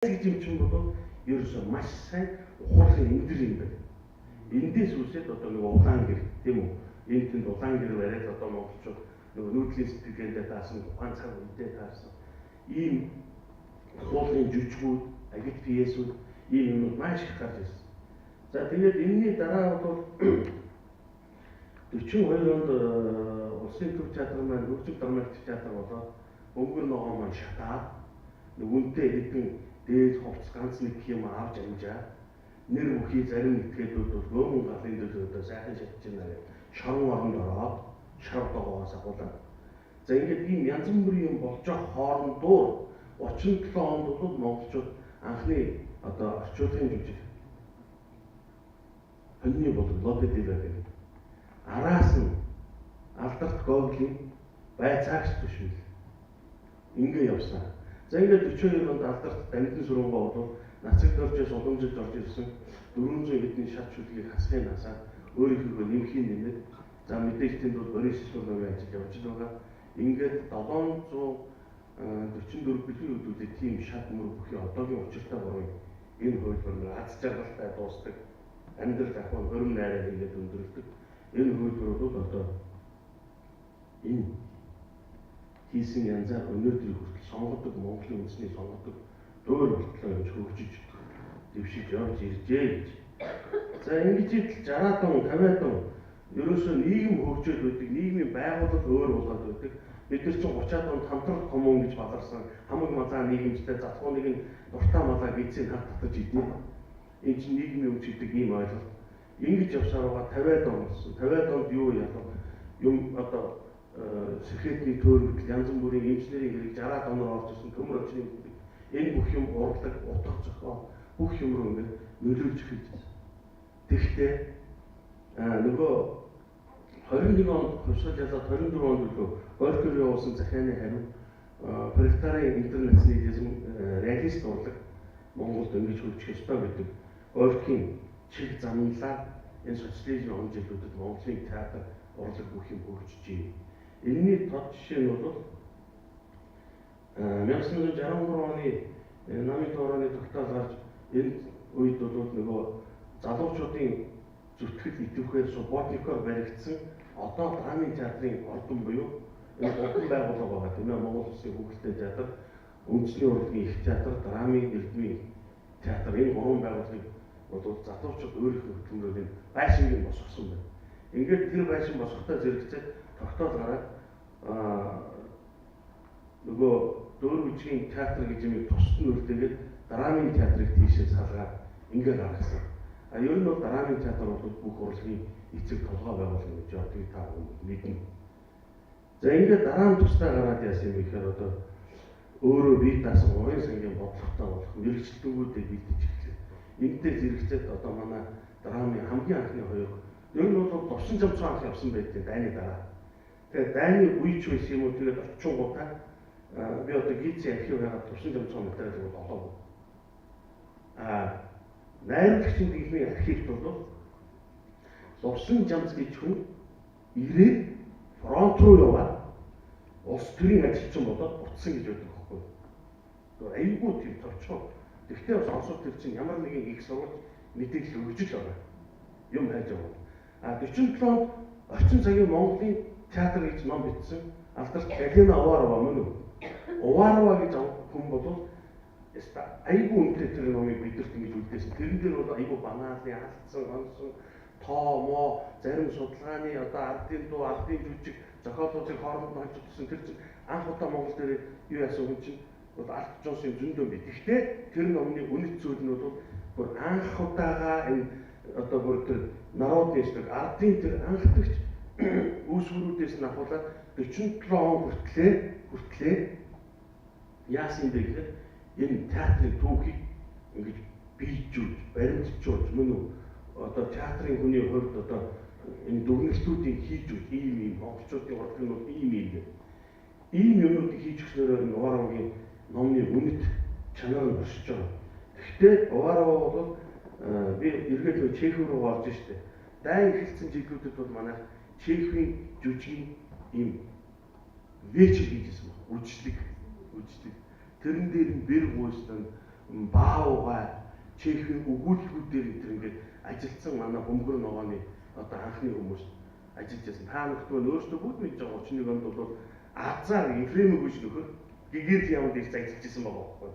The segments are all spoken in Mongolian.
гэж юм чинь бол ерөөсөө маш сайн ухаалаг эндэр юм байна. Эндээс үсээд одоо нэг улаан гэр тийм үү? Энэ тэнд улаан гэр бариад одоо монголчууд нөгөө нүүдлийн сэтгэлгээндээ таасан ухаан цаг үедээ таарсан ийм ухаалгын жүжигүүд, агит пьесүүд ийм юмуд маш их гарч ирсэн. За тэгээд энэний дараа бол 42 онд улсын төв театр маань хөгжим драматик театр болоод өнгөр ногоо маань шатаад үнэтэй хэдэн дээд хувцс ганц нэг юм авч амжаа. Нэр бүхий зарим этгээдүүд бол гөмөн галын төлөөдөө сайхан шатж байна гэх шорон оронд ороод шавтагоос агуулаад. За ингээд ийм янз бүрийн юм болж байгаа хоорондоо 37 онд бол монголчууд анхны одоо орчуулгын жүжиг хоньны бол лоддива гэдэг. Араас нь алдарт Гоголын байцаагч төшмөл ингээ явсан. За ингээд 42 онд алдарт Дамжин Сүрэнбаа бол нацагт оржээс уламжилж орж ирсэн 400 хэдэн шат шүлгийг хасхын насаад өөрийнхөө нэмхийн нэмээд за мэдээж тэнд бол Борис Исмаиловын ажил явж байгаа. Ингээд 744 бэлгийн хөдөлгөөд тийм шат мөр бүхий одоогийн учиртай бороо энэ хөлбөр аз жаргалтай дуустдаг. Амьдрал ахуй хөрөм найраа хийгээд өндөрөлдөг. Энэ хөлбөр бол одоо энэ хийсэн янзаар өнөөдрийг хүртэл сонгодог Монголын үндэсний сонгодог дөөр болтлоо гэж хөгжиж дэвшиж явж иржээ гэж. За ингэж ил 60-аад он 50-аад он ерөөсөө нийгэм хөгжөөд байдаг, нийгмийн байгууллага өөр болоод байдаг. Бид нар чинь 30-аад онд хамтрал коммун гэж бадарсан хамаг малаа нийгэмжтэй залхууныг нь дуртай малаа гизээ хат татаж идэх. Энэ чинь нийгмийн үж гэдэг ийм ойлголт. Ингэж явсаар байгаа 50-аад он болсон. 50-аад онд юу яах юм одоо сэхэтний төөрөлт янз бүрийн инженерийн хэрэг 60-аад оноор орж ирсэн төмөр очны энэ бүх юм урлаг, утга зохион бүх юм руу ингээд нөлөөлж эхэлж байна. Тэгэхдээ нөгөө 21 онд хувьсгал ялаад 24 онд үлээ Горький явуулсан захианы хариу пролетарын интернационализм реалист урлаг Монголд ингэж хөгжих ёстой гэдэг Горькийн чиг замналаар энэ социализм он жилүүдэд Монголын театр урлаг бүх юм хөгжижээ. Энэний тод жишээ нь бол 1963 оны намын тоорооны тогтоол гарч энэ үед бол нөгөө залуучуудын зүтгэл идэвхээр субботникоор баригдсан одоо драмын театрын ордон буюу энэ ордон байгууллага байгаа тийм ээ Монгол Улсын хөгжлийн театр, үндэсний урлагийн их театр, драмын эрдмийн театр энэ гурван байгууллагыг бол залуучууд өөрийнхөө хөтөлмөрөөр байшингийн босгосон байна. Ингээд тэр байшин босгохтой зэрэгцээ тогтоол гараад нөгөө дөөр үжгийн театр гэж юм тусад нь үрдээгээд драмын театрыг тийшээ салгаад ингээд гаргасан. Ер нь бол драмын театр бол бүх урлагийн эцэг толгой байгуулна гэж бодгийг та мэднэ. За ингээд дараа нь тусдаа гараад яасан юм гэхээр одоо өөрөө бие даасан урын сангийн бодлоготой болох мэрэгчлэлтүүдэд бэлдэж эхэллээ. Энэтэй зэрэгцээд одоо манай драмын хамгийн анхны хоёр ер нь бол Дувсан жамцуу анх явсан байдаг дайны дараа. Тэгээд дайны үеч байсан юм уу тэгээд очингуудаа би одоо гизээ архив байгаад Дувсан жамцуу материалыг олоогүй. Найруулагчийн дэглэмийн архивт бол Дувсан жамц гэж хүн ирээд фронт руу яваад улс төрийн ажилчин болоод утсан гэж байдаг байхгүй. Тэгээд аюулгүй тийм товчхон. Гэхдээ бас онцлог төр чинь ямар нэгэн их сурвалж мэдээлэл өгж л байгаа. Юм хайж байгаа. 47 онд орчин цагийн Монголын театр гэж ном бичсэн алдарт Галина Уварова мөн үү? Уварова гэж хүн бол аюулгүй үнэтэй тэр номыг бидэрт ингэж үлдээсэн. Тэрэн дээр бол аюулгүй банаалын алдсан, онсон, тоо, моо, зарим судалгааны одоо ардын дуу, ардын жүжиг, зохиолуудыг хооронд нь хожиж утсан тэр чинь анх удаа Монгол дээр юу яасан хүн чинь бол Алт Жонсын зөндөө бий. Гэхдээ тэр номны үнэт зүйл нь бол бүр анх удаага энэ одоо бүр тэр народын шиг ардын тэр анхдагч үүсвэрүүдээс нь ахуулаад 47 он хүртлээ яасан бэ гэхээр энэ театрын түүхийг ингэж биежүүлж, баримтжуулж мөн үү одоо театрын хүний хувьд одоо энэ дүгнэлтүүдийг хийж үз ийм монголчуудын урлагийн бол ийм гэх. Ийм юмнуудыг хийж өгснөөр Уваровын номны үнэт чанар нь оршиж байгаа. Гэхдээ Уварова бол би эргээд нөө Чех руу орж штэ. Дайн эхэлсэн жилүүдэд бол манай Чехийн жүжигийн ийм вечер хийжсэн байна. Үжлэг. Тэрэн дээр нь бэр гуйсан Баавга, Чехийн өгүүлбэрүүдээр энэ ингээд ажилласан манай бөмбөр ногооны одоо анхны хүмүүс ажиллаж байсан. Та бүхэн өөрсдөө бүгд мэдж байгаа 31 онд бол Азар Ефремов гэж нөхөр гэгэрл яванд ирж ажиллаж байсан байгаа байхгүй.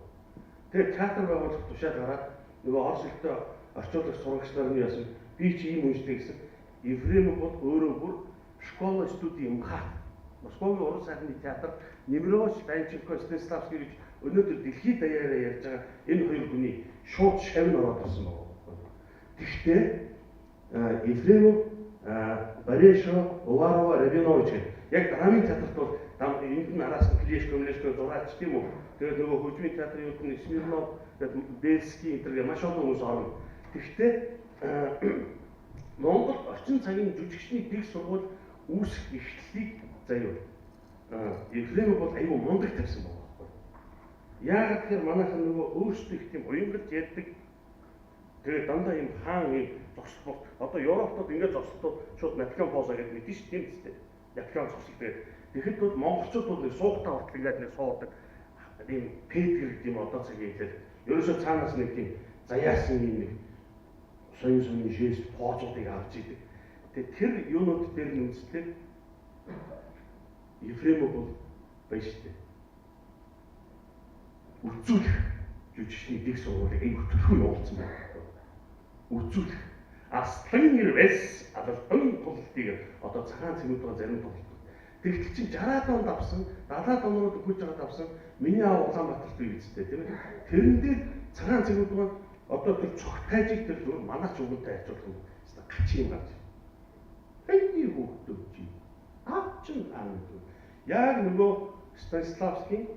Тэгээд театр байгуулах тушаад гараад нөгөө орос хэлтэй орчуулагч сурагч нарын яасан би чи ийм үнэтэй гэсэн. Ефремов бол өөрөө бүр школа студийн МХАТ Московын уран сайхны театр Немирович Данченко Станиславский гэж өнөөдөр дэлхийд даяараа ярьж байгаа энэ хоёр хүний шууд шавь ороод ирсэн байгаа. Гэхдээ Ефремов, Барешо, Уварова, Рабинович яг драмын театрт бол энд нь араас нь Клешко, зураач тийм үү. Тэгээд нөгөө хөгжмийн театрын юунд нь Смирнов, Бельский энэ маш олон хүмүүс орно. Гэхдээ Монгол орчин цагийн жүжигчний дэг сургууль үүсэх эхлэлийг заяа. Ефремов бол аюу мундаг тавьсан байгаа байхгүй. Яагаад гэхээр манайхан нөгөө өөрсдөө их тийм уянгалж ярьдаг. Тэгээд дандаа юм хаан юм зогсолт. Одоо Европтод ингээд зогсолтууд шууд Ватикан поза гэдэг мэдэн шүү дээ тийм үстэй. Ватикан зогсолт гэдэг. Тэгэхэд бол монголчууд бол суухтаа хүртэл ингээд нэг суудаг. Тийм Петр гэдэг юм одоо цагийн хэлээр ерөөсөө цаанаас нэг тийм заяасан юм нэг соён жест позуудыг авч идэг. Тэгээд тэр юунууд дээр нь үзлээ. Ефремов бол байж тээ. Үзүүлэх жүжигчний дэг сургуулийг аяг төлхөө явуулсан байна. Үзүүлэх. Аслан ирвэс адалхан тултыг одоо цагаан цэмүүд зарим тулт. Тэгтэл чинь 60-аад онд авсан, 70-аад оноод өгч байгаад авсан миний аав Улаанбаатарт бий гэжтэй тийм ээ. Тэрэн дээр цагаан цэмүүд одоо тэр цогтайжиг тэр зүгээр манаач өгөнтэй ачуулах юм. Гач юм гарч. Эний хүүхдүүд чи авчин аанд. Яг нөгөө Станиславский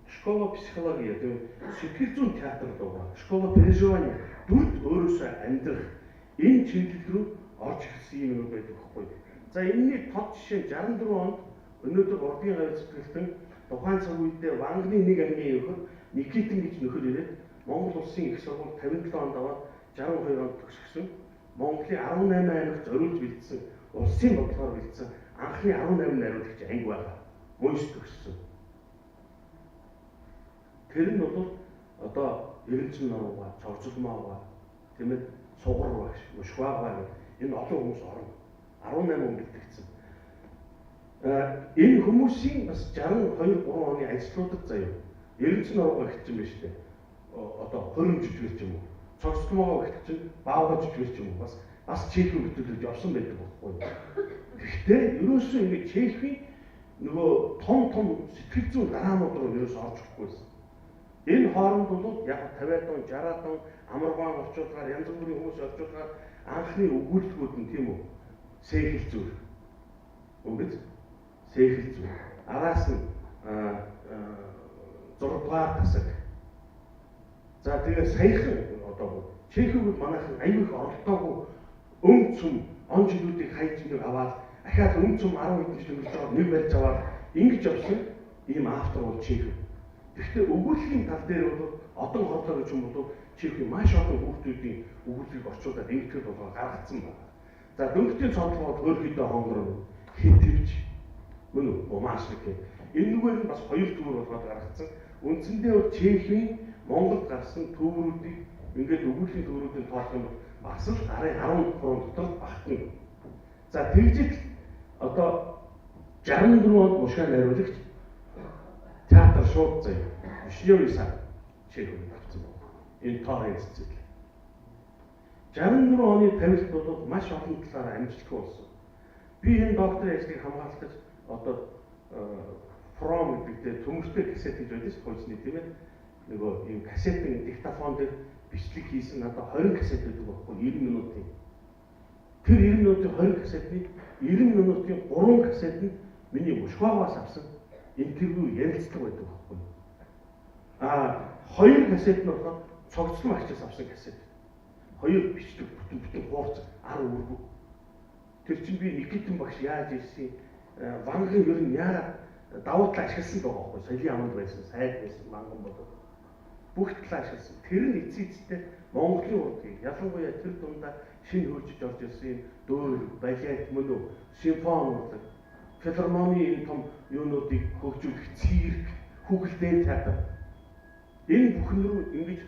школа психология тийм сэтгэл зүйн театр дуугаа. Школа переживания дүрд өөрөөсөө амьдрах энэ чиглэл рүү орж ирсэн юм байдаг байхгүй. За энэний тод жишээ 64 онд өнөөдөр урдын гавь сэтгэлтэн тухайн цаг үедээ Вангны нэг ангийн өхөр Никитин гэж нөхөр ирээд Монгол улсын их сургууль 57 онд аваад 62 онд төгсгсөн. Монголын 18 аймагт зориулж бэлдсэн улсын бодлогоор бэлдсэн анхны 18 найруулагч анги байгаа. Мөнч төгссөн. Тэр нь бол одоо Эренцэн Норууга, Цорцолмоога, тийм ээ, Сугар багш, Мушваага энэ олон хүмүүс орно. 18 он бэлтгэсэн. Энэ хүмүүсийн бас 62 3 оны ажлуудад заяа. Эренцэн Норууга ихсэн байна шүү дээ. Одоо хорим жүжигч юм уу? Цорцолмоога ихсэн Баавга жүжигч юм уу? Бас Чехийн бүтээлүүд явсан байдаг байхгүй. Гэхдээ ерөөсөө ингэ Чехийн нөгөө том сэтгэл зүйн драмууд руу ерөөс орж ирэхгүйсэн. Энэ хооронд бол яг 50-аад он, 60-аад он амаргаан орчуулгаар янз бүрийн хүмүүс орчуулгаар анхны өгүүлбэрүүд нь тийм үү? Сэхэл зүр. Үгүй сэхэл зүр. Араас нь 6-р тасаг. За тэгээ саяхан одоо Чехов манайхан аюул их оролдоогүй өм цөм он жилүүдийг хайж нэг аваад ахаад өм цөм 10 хэдэн жил өнгөрч байгаа нэг барьж аваад ингэж явсан ийм автор бол Чехов. Гэхдээ өгүүллийн тал дээр бол одон хорлоо гэж юм бол Чехов маш олон хүүхдүүдийн өгүүлбэрийг орчуулад ингэтгэл болгоо гаргацсан байна. За дөнгөжийн цонхол өөрхийдөө хонгороо хитвч мөн Умаш гэх энэ нүгээр нь бас хоёр төвөр болгоод гаргацсан. Үндсэндээ бол Чехийн Монголд гарсан төврүүдийг ингээд өгүүллийн төврүүдийн тоолох юм бас л гарын 13 дотор багтана. За тэгжил одоо 64 онд Мушаа найруулагч театр шууд заяа. Вишнёвый сад Чехов авсан байна. Энэ тоорын цэцэл. 64 оны тавилт бол маш олон талаараа амжилттай болсон. Би энэ докторийн ажлыг хамгаалж одоо From гэдэг төмөртэй кассет гэж байдаг шүү дээ тийм ээ. Нөгөө ийм кассетын диктофон дээр бичлэг хийсэн надад 20 кассет байдаг байхгүй 90 минутын. Тэр 90 минутын 20 кассетны 90 минутын 3 кассет нь миний Мушвагаас авсан интервью ярилцлага байдаг байхгүй. Хоёр кассет нь болохоор цогцлон агчаас авсан кассет. Хоёр бичлэг бүтэн хуурц 10 үргүү. Тэр чинь би Никитин багш яаж ирсэн Вангийн ер нь яагаад давуу тал ашигласан байгаа байхгүй. Соёлын аманд байсан, сайд байсан, манган болов. Бүх талаа ашигласан. Тэр нь эцээдтэй Монголын урдыг ялангуяа тэр дундаа шинэ хөгжиж орж ирсэн дөөр, балет мөн үү, симфони урлаг, филармонийн том юунуудыг хөгжүүлэх цирк, хүүхэлдэйн театр. Энэ бүхэн рүү ингэж